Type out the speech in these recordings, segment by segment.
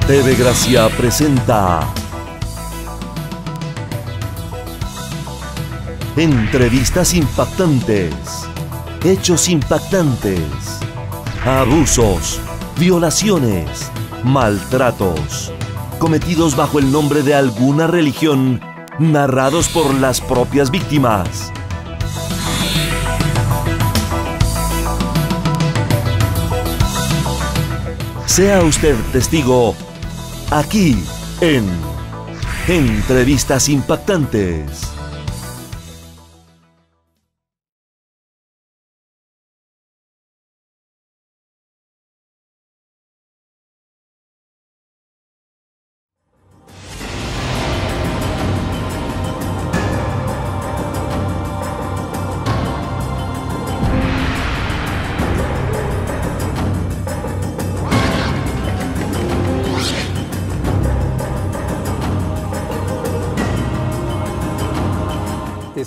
TV Gracia presenta entrevistas impactantes, hechos impactantes, abusos, violaciones, maltratos, cometidos bajo el nombre de alguna religión, narrados por las propias víctimas. Sea usted testigo aquí en Entrevistas Impactantes.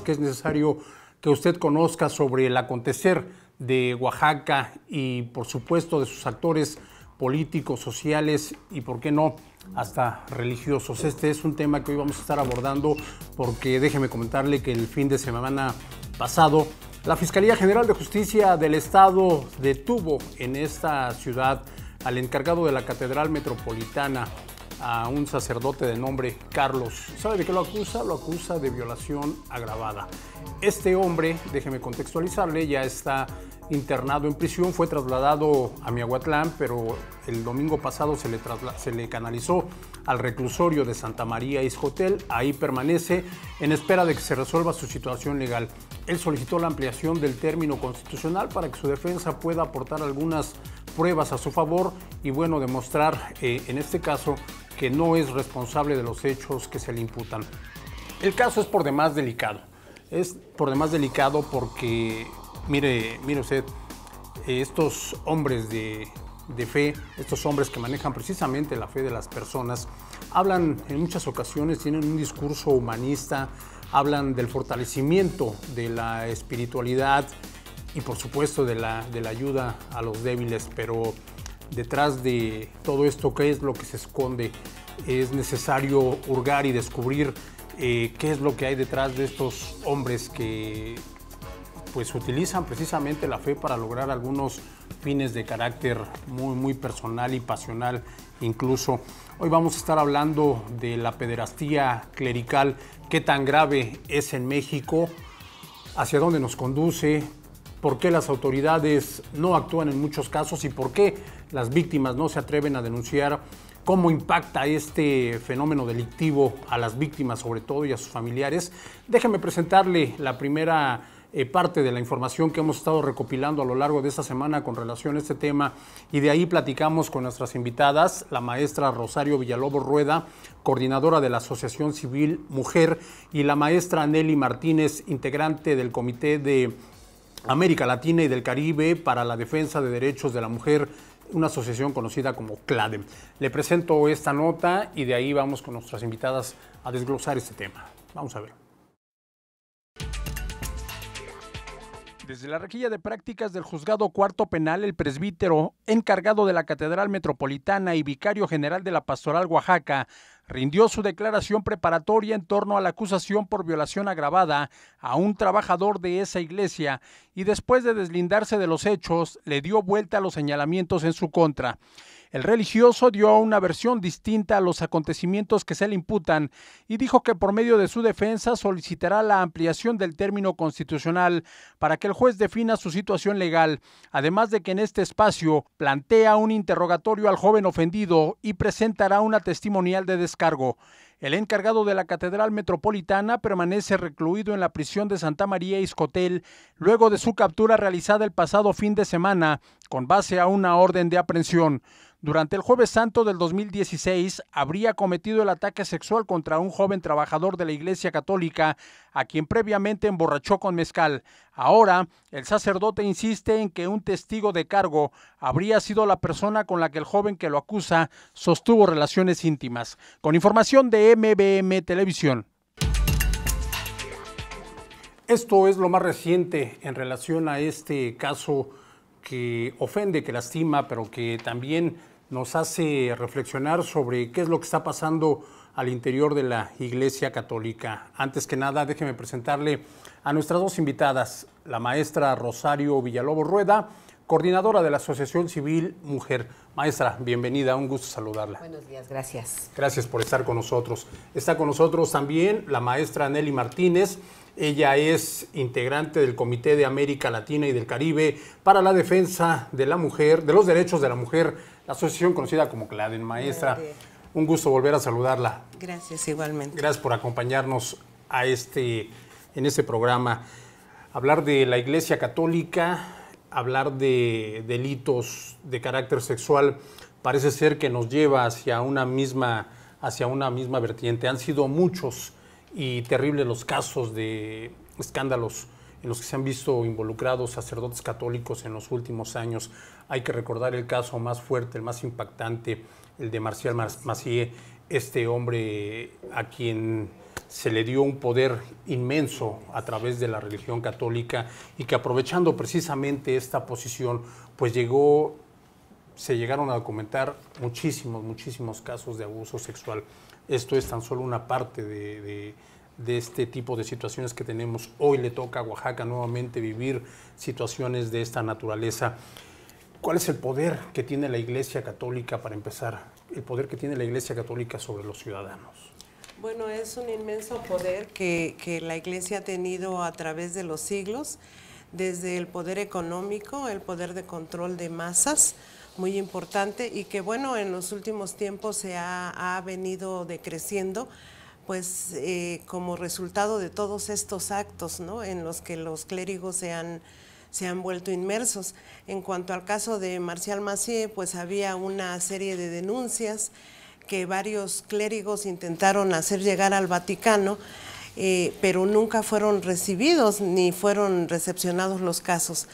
Que es necesario que usted conozca sobre el acontecer de Oaxaca y, por supuesto, de sus actores políticos, sociales y, por qué no, hasta religiosos. Este es un tema que hoy vamos a estar abordando porque déjeme comentarle que el fin de semana pasado la Fiscalía General de Justicia del Estado detuvo en esta ciudad al encargado de la Catedral Metropolitana, a un sacerdote de nombre Carlos. ¿Sabe de qué lo acusa? Lo acusa de violación agravada. Este hombre, déjeme contextualizarle, ya está internado en prisión, fue trasladado a Miahuatlán, pero el domingo pasado se le canalizó al reclusorio de Santa María Ixcotel. Ahí permanece en espera de que se resuelva su situación legal. Él solicitó la ampliación del término constitucional para que su defensa pueda aportar algunas pruebas a su favor y, bueno, demostrar en este caso que no es responsable de los hechos que se le imputan. El caso es por demás delicado. Es por demás delicado porque, mire usted, estos hombres de fe, estos hombres que manejan precisamente la fe de las personas, hablan en muchas ocasiones, tienen un discurso humanista, hablan del fortalecimiento de la espiritualidad y, por supuesto, de la ayuda a los débiles, pero detrás de todo esto, ¿qué es lo que se esconde? Es necesario hurgar y descubrir qué es lo que hay detrás de estos hombres que pues utilizan precisamente la fe para lograr algunos fines de carácter muy personal y pasional incluso. Hoy vamos a estar hablando de la pederastía clerical, qué tan grave es en México, hacia dónde nos conduce, por qué las autoridades no actúan en muchos casos y por qué las víctimas no se atreven a denunciar, cómo impacta este fenómeno delictivo a las víctimas sobre todo y a sus familiares. Déjeme presentarle la primera parte de la información que hemos estado recopilando a lo largo de esta semana con relación a este tema, y de ahí platicamos con nuestras invitadas, la maestra Rosario Villalobos Rueda, coordinadora de la Asociación Civil Mujer, y la maestra Nelly Martínez, integrante del Comité de América Latina y del Caribe para la Defensa de Derechos de la Mujer, una asociación conocida como CLADEM. Le presento esta nota y de ahí vamos con nuestras invitadas a desglosar este tema. Vamos a ver. Desde la rejilla de prácticas del Juzgado Cuarto Penal, el presbítero encargado de la Catedral Metropolitana y vicario general de la Pastoral Oaxaca rindió su declaración preparatoria en torno a la acusación por violación agravada a un trabajador de esa iglesia y, después de deslindarse de los hechos, le dio vuelta a los señalamientos en su contra. El religioso dio una versión distinta a los acontecimientos que se le imputan y dijo que por medio de su defensa solicitará la ampliación del término constitucional para que el juez defina su situación legal, además de que en este espacio plantea un interrogatorio al joven ofendido y presentará una testimonial de descargo. El encargado de la Catedral Metropolitana permanece recluido en la prisión de Santa María Ixcotel luego de su captura realizada el pasado fin de semana con base a una orden de aprehensión. Durante el Jueves Santo del 2016, habría cometido el ataque sexual contra un joven trabajador de la Iglesia Católica, a quien previamente emborrachó con mezcal. Ahora, el sacerdote insiste en que un testigo de cargo habría sido la persona con la que el joven que lo acusa sostuvo relaciones íntimas. Con información de MBM Televisión. Esto es lo más reciente en relación a este caso que ofende, que lastima, pero que también nos hace reflexionar sobre qué es lo que está pasando al interior de la Iglesia Católica. Antes que nada, déjeme presentarle a nuestras dos invitadas, la maestra Rosario Villalobos Rueda, coordinadora de la Asociación Civil Mujer. Maestra, bienvenida, un gusto saludarla. Buenos días, gracias. Gracias por estar con nosotros. Está con nosotros también la maestra Nelly Martínez. Ella es integrante del Comité de América Latina y del Caribe para la Defensa de la Mujer, de los Derechos de la Mujer, la asociación conocida como CLADEN. Maestra, un gusto volver a saludarla. Gracias, igualmente. Gracias por acompañarnos en este programa. Hablar de la Iglesia Católica, hablar de delitos de carácter sexual, parece ser que nos lleva hacia una misma vertiente. Han sido muchos y terribles los casos de escándalos en los que se han visto involucrados sacerdotes católicos en los últimos años. Hay que recordar el caso más fuerte, el más impactante, el de Marcial Macié, este hombre a quien se le dio un poder inmenso a través de la religión católica y que, aprovechando precisamente esta posición, pues se llegaron a documentar muchísimos casos de abuso sexual. Esto es tan solo una parte de este tipo de situaciones que tenemos. Hoy le toca a Oaxaca nuevamente vivir situaciones de esta naturaleza. ¿Cuál es el poder que tiene la Iglesia Católica, para empezar, el poder que tiene la Iglesia Católica sobre los ciudadanos? Bueno, es un inmenso poder que la Iglesia ha tenido a través de los siglos, desde el poder económico, el poder de control de masas, muy importante, y que bueno, en los últimos tiempos se ha venido decreciendo, pues como resultado de todos estos actos, ¿no?, en los que los clérigos se han vuelto inmersos. En cuanto al caso de Marcial Macié, pues había una serie de denuncias que varios clérigos intentaron hacer llegar al Vaticano, pero nunca fueron recibidos ni fueron recepcionados los casos.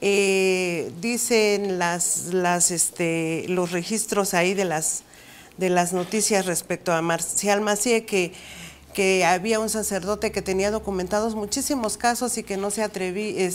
Dicen los registros ahí de las noticias respecto a Marcial Macié que había un sacerdote que tenía documentados muchísimos casos y que no se atrevía,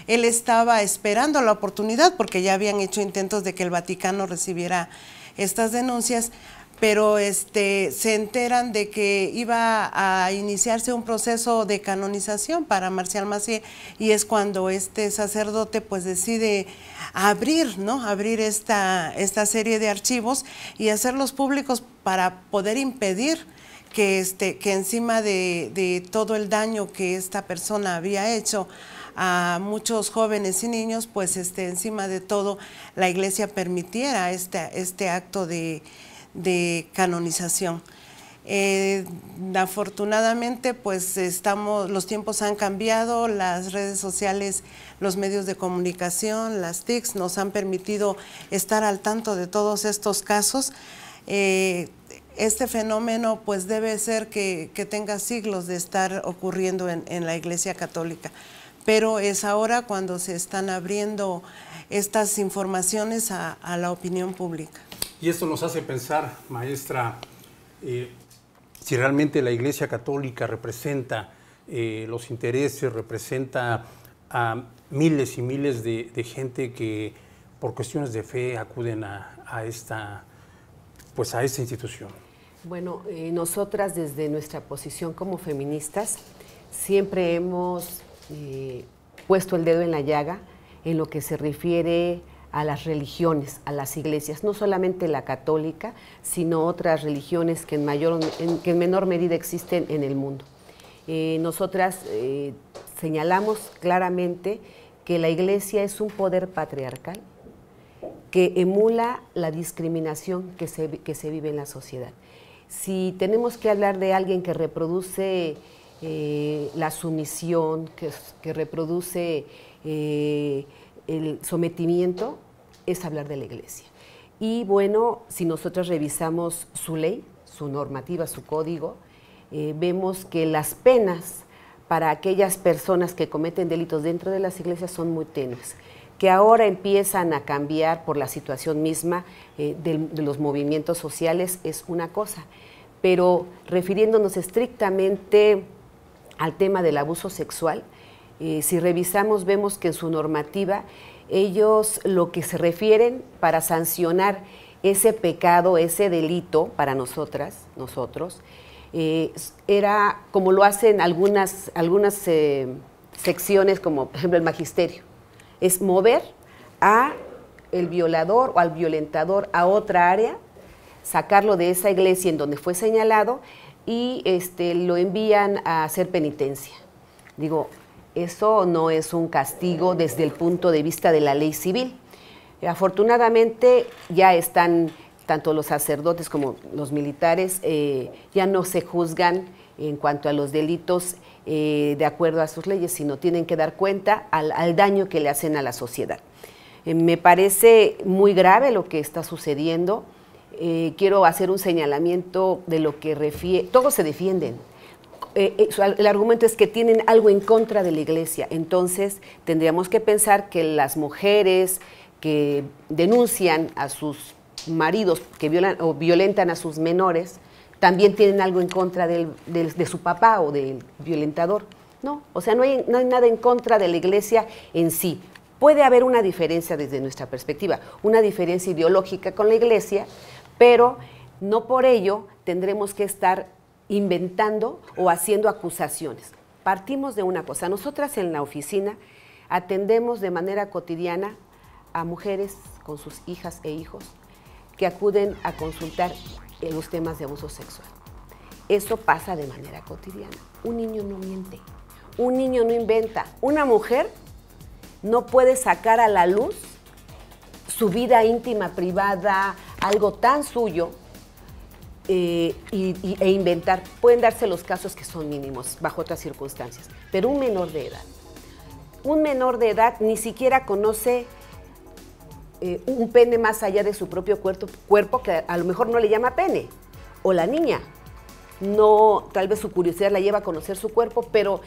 él estaba esperando la oportunidad porque ya habían hecho intentos de que el Vaticano recibiera estas denuncias, pero se enteran de que iba a iniciarse un proceso de canonización para Marcial Macié, y es cuando este sacerdote pues decide abrir esta serie de archivos y hacerlos públicos para poder impedir que encima de todo el daño que esta persona había hecho a muchos jóvenes y niños, pues encima de todo la Iglesia permitiera este acto de canonización. Afortunadamente, pues los tiempos han cambiado, las redes sociales, los medios de comunicación, las TICs nos han permitido estar al tanto de todos estos casos. Este fenómeno pues debe ser que tenga siglos de estar ocurriendo en la Iglesia Católica, pero es ahora cuando se están abriendo estas informaciones a la opinión pública. Y esto nos hace pensar, maestra, si realmente la Iglesia Católica representa los intereses, representa a miles y miles de gente que por cuestiones de fe acuden a esta institución. Bueno, nosotras desde nuestra posición como feministas siempre hemos puesto el dedo en la llaga en lo que se refiere a las religiones, a las iglesias, no solamente la católica, sino otras religiones que en menor medida existen en el mundo. Nosotras señalamos claramente que la Iglesia es un poder patriarcal que emula la discriminación que se vive en la sociedad. Si tenemos que hablar de alguien que reproduce la sumisión, que reproduce el sometimiento, es hablar de la Iglesia. Y bueno, si nosotros revisamos su ley, su normativa, su código, vemos que las penas para aquellas personas que cometen delitos dentro de las iglesias son muy tenues, que ahora empiezan a cambiar por la situación misma de los movimientos sociales, es una cosa, pero refiriéndonos estrictamente al tema del abuso sexual, si revisamos vemos que en su normativa ellos lo que se refieren para sancionar ese pecado, ese delito para nosotros, era como lo hacen algunas secciones, como por ejemplo el magisterio, es mover a el violador o al violentador a otra área, sacarlo de esa iglesia en donde fue señalado y lo envían a hacer penitencia. Digo, eso no es un castigo desde el punto de vista de la ley civil. Afortunadamente ya están tanto los sacerdotes como los militares, ya no se juzgan en cuanto a los delitos de acuerdo a sus leyes, sino tienen que dar cuenta al daño que le hacen a la sociedad. Me parece muy grave lo que está sucediendo. Quiero hacer un señalamiento de lo que refiere. Todos se defienden. El argumento es que tienen algo en contra de la iglesia. Entonces, tendríamos que pensar que las mujeres que denuncian a sus maridos que violan o violentan a sus menores, también tienen algo en contra de su papá o del violentador. No, o sea, no hay nada en contra de la iglesia en sí. Puede haber una diferencia desde nuestra perspectiva, una diferencia ideológica con la iglesia, pero no por ello tendremos que estar inventando o haciendo acusaciones. Partimos de una cosa, nosotras en la oficina atendemos de manera cotidiana a mujeres con sus hijas e hijos que acuden a consultar los temas de abuso sexual. Eso pasa de manera cotidiana. Un niño no miente, un niño no inventa, una mujer no puede sacar a la luz su vida íntima, privada, algo tan suyo, e inventar. Pueden darse los casos que son mínimos bajo otras circunstancias, pero un menor de edad ni siquiera conoce un pene más allá de su propio cuerpo, que a lo mejor no le llama pene, o la niña, no, tal vez su curiosidad la lleva a conocer su cuerpo, pero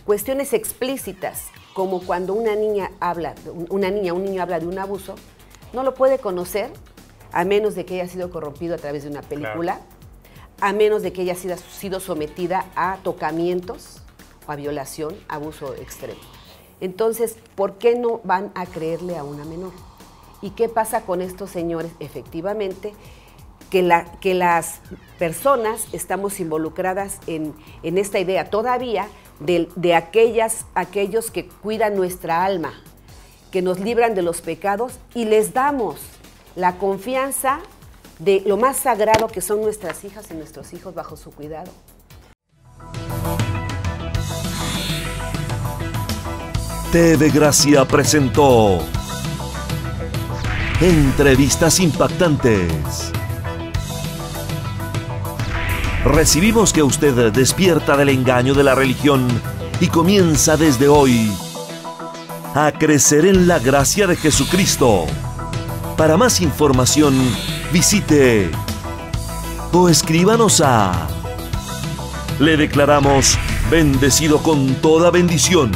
cuestiones explícitas, como cuando un niño habla de un abuso, no lo puede conocer a menos de que haya sido corrompido a través de una película, claro, a menos de que haya sido sometida a tocamientos o a violación, abuso extremo. Entonces, ¿por qué no van a creerle a una menor? ¿Y qué pasa con estos señores? Efectivamente, que las personas estamos involucradas en esta idea todavía de aquellos que cuidan nuestra alma, que nos libran de los pecados y les damos la confianza de lo más sagrado que son nuestras hijas y nuestros hijos bajo su cuidado. TV Gracia presentó Entrevistas Impactantes. Recibimos que usted despierta del engaño de la religión y comienza desde hoy a crecer en la gracia de Jesucristo. Para más información, visite o escríbanos a... Le declaramos bendecido con toda bendición.